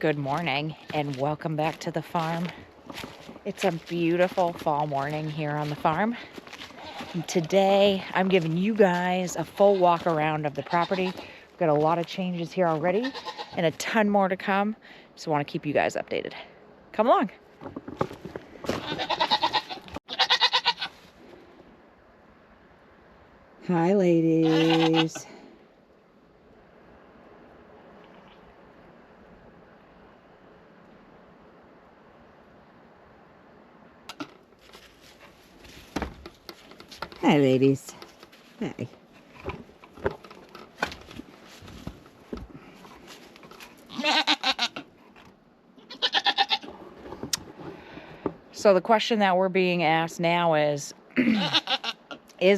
Good morning and welcome back to the farm. It's a beautiful fall morning here on the farm. And today I'm giving you guys a full walk around of the property. We've got a lot of changes here already and a ton more to come. So I want to keep you guys updated. Come along. Hi, ladies. Hi, ladies. Hi. So the question that we're being asked now is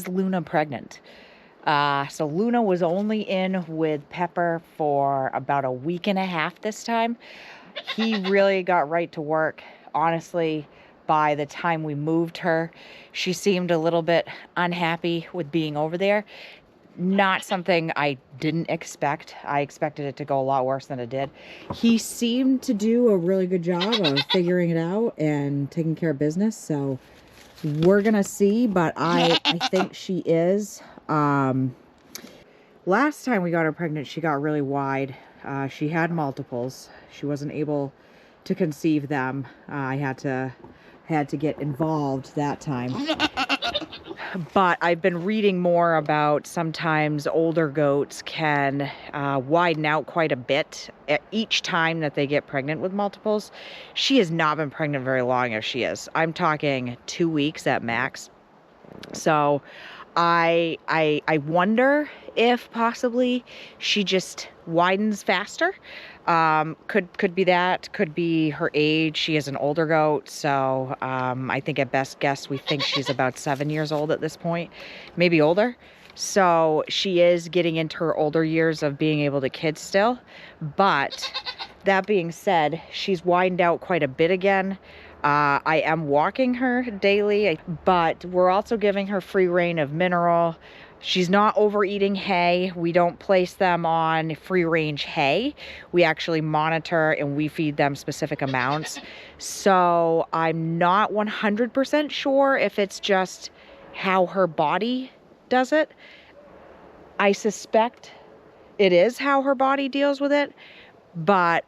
Luna pregnant? So Luna was only in with Pepper for about a week and a half this time. He really got right to work. Honestly, by the time we moved her, she seemed a little bit unhappy with being over there. Not something I didn't expect. I expected it to go a lot worse than it did. He seemed to do a really good job of figuring it out and taking care of business. So we're gonna see, but I think she is. Last time we got her pregnant, she got really wide. She had multiples. She wasn't able to conceive them. I had to get involved that time. But I've been reading more about sometimes older goats can widen out quite a bit each time that they get pregnant with multiples. She has not been pregnant very long if she is. I'm talking 2 weeks at max. So I wonder if possibly she just widens faster. Could be that, could be her age. She is an older goat, so I think at best guess we think she's about 7 years old at this point, maybe older. So she is getting into her older years of being able to kid still. But that being said, she's widened out quite a bit again. I am walking her daily, but we're also giving her free reign of mineral. She's not overeating hay. We don't place them on free range hay. We actually monitor and we feed them specific amounts. So I'm not 100% sure if it's just how her body does it. I suspect it is how her body deals with it. But,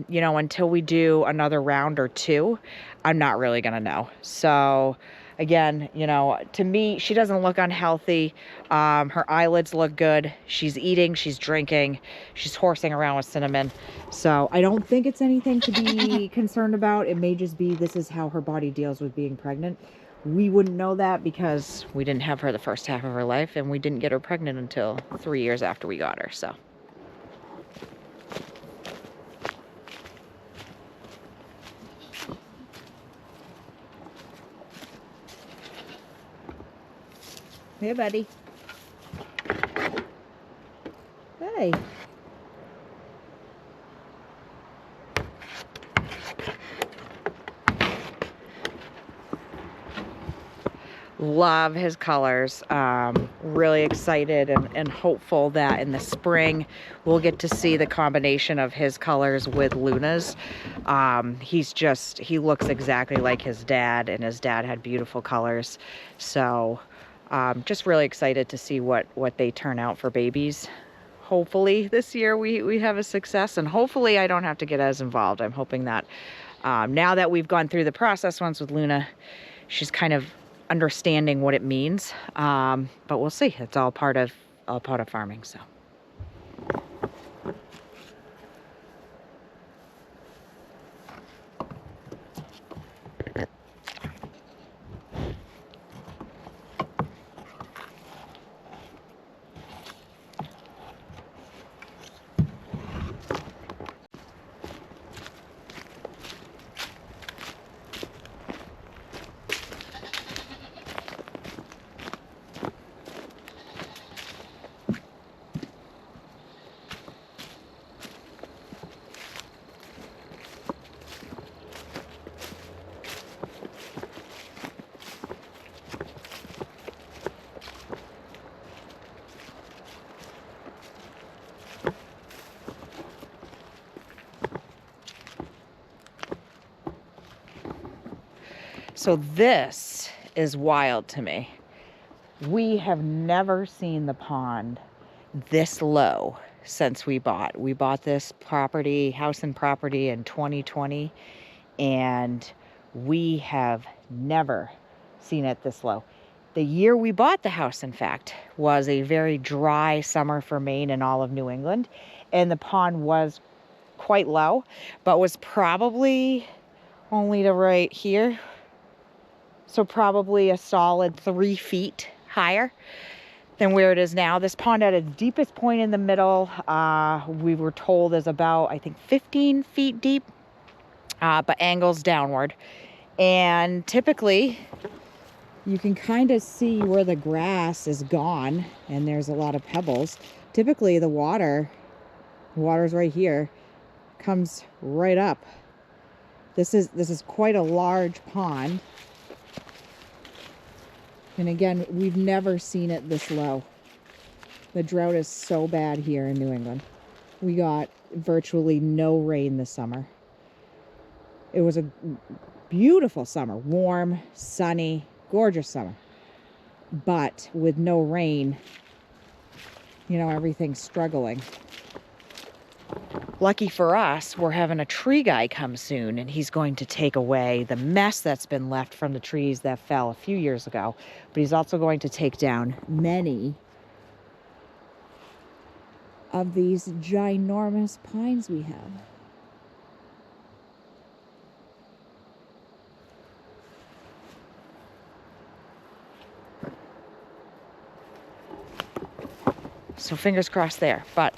you know, until we do another round or two, I'm not really going to know. So, again, you know, to me, she doesn't look unhealthy. Her eyelids look good. She's eating, she's drinking, she's horsing around with Cinnamon. So I don't think it's anything to be concerned about. It may just be this is how her body deals with being pregnant. We wouldn't know that because we didn't have her the first half of her life, and we didn't get her pregnant until 3 years after we got her, so. Hey, buddy. Hey. Love his colors. Really excited and hopeful that in the spring we'll get to see the combination of his colors with Luna's. He looks exactly like his dad, and his dad had beautiful colors. So just really excited to see what they turn out for babies. Hopefully this year we have a success, and hopefully I don't have to get as involved. I'm hoping that now that we've gone through the process once with Luna, she's kind of understanding what it means. But we'll see. It's all part of farming, so. So this is wild to me. We have never seen the pond this low since we bought. We bought this property, house and property, in 2020, and we have never seen it this low. The year we bought the house, in fact, was a very dry summer for Maine and all of New England, and the pond was quite low, but was probably only to right here. So probably a solid 3 feet higher than where it is now. This pond at its deepest point in the middle, we were told, is about, I think, 15 feet deep, but angles downward. And typically, you can kind of see where the grass is gone, and there's a lot of pebbles. Typically, the water's right here, comes right up. This is quite a large pond. And again, we've never seen it this low. The drought is so bad here in New England. We got virtually no rain this summer. It was a beautiful summer, warm, sunny, gorgeous summer. But with no rain, you know, everything's struggling. Lucky for us, we're having a tree guy come soon, and he's going to take away the mess that's been left from the trees that fell a few years ago. But he's also going to take down many of these ginormous pines we have. So fingers crossed there, but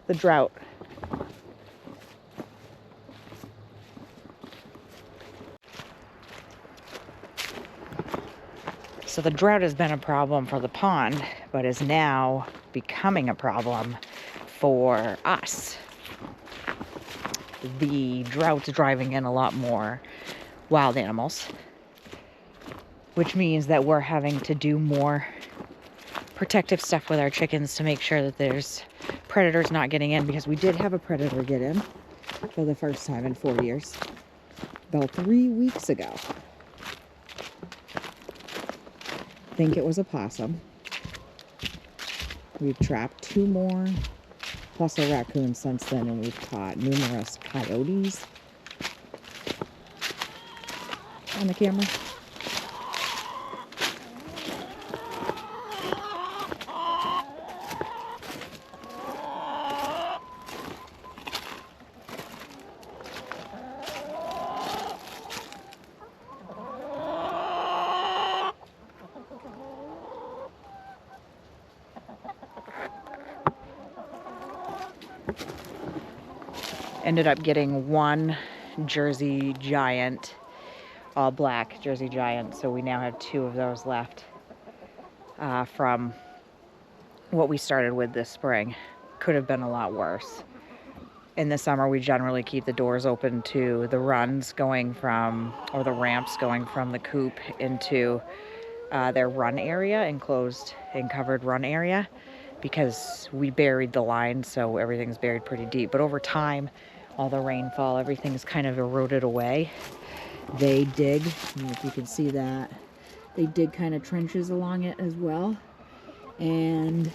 the drought. So the drought has been a problem for the pond, but is now becoming a problem for us. The drought's driving in a lot more wild animals, which means that we're having to do more protective stuff with our chickens to make sure that there's predators not getting in, because we did have a predator get in for the first time in 4 years, about 3 weeks ago. I think it was a possum. We've trapped 2 more, plus a raccoon since then, and we've caught numerous coyotes on the camera. Ended up getting 1 Jersey Giant, all black Jersey Giant, so we now have 2 of those left from what we started with this spring. Could have been a lot worse. In the summer, we generally keep the doors open to the runs going from, or the ramps going from the coop into their run area, enclosed and covered run area, because we buried the line, so everything's buried pretty deep. But over time, all the rainfall, everything's kind of eroded away. They dig, if you can see that, they dig kind of trenches along it as well. And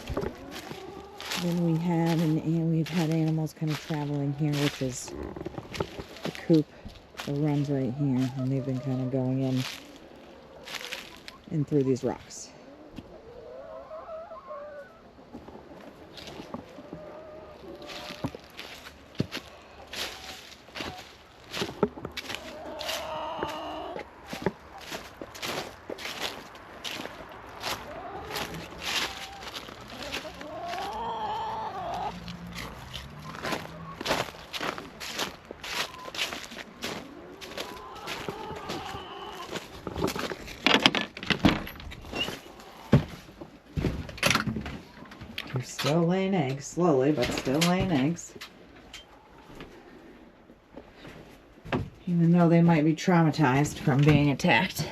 then we had, and we've had animals kind of traveling here, which is the coop, the run's right here, and they've been kind of going in and through these rocks. They're still laying eggs, slowly, but still laying eggs. Even though they might be traumatized from being attacked.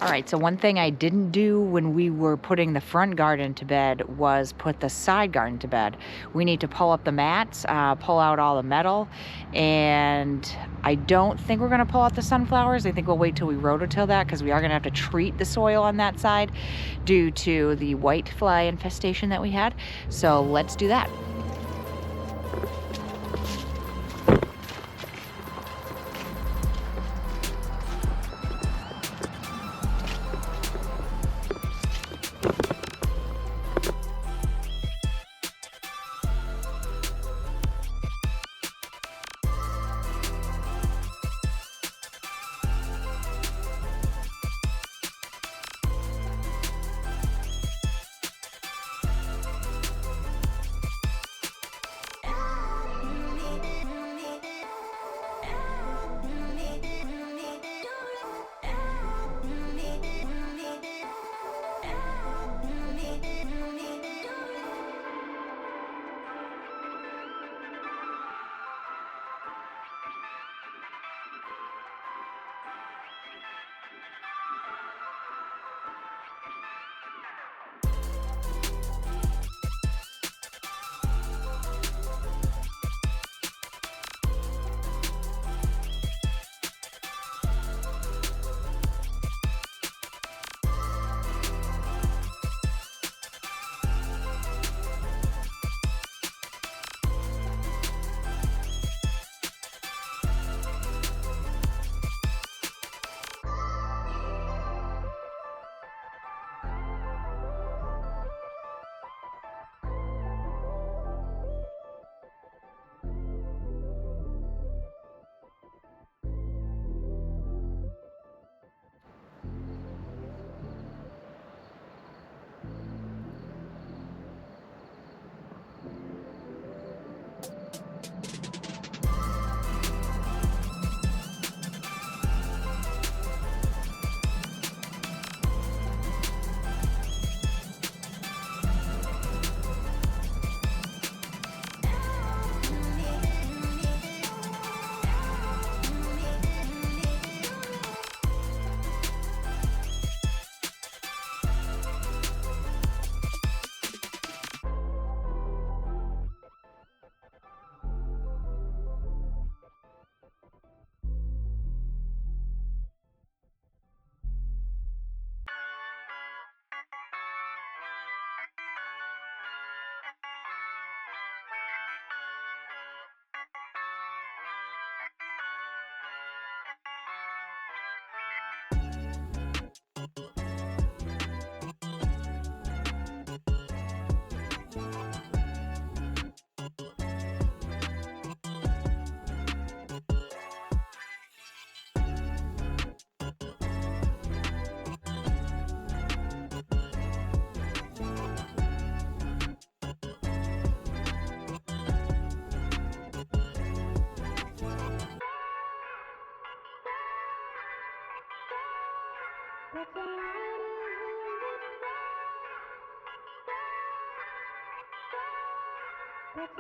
All right, so one thing I didn't do when we were putting the front garden to bed was put the side garden to bed. We need to pull up the mats, pull out all the metal, and I don't think we're gonna pull out the sunflowers. I think we'll wait till we rototill that because we are gonna have to treat the soil on that side due to the white fly infestation that we had. So let's do that. That's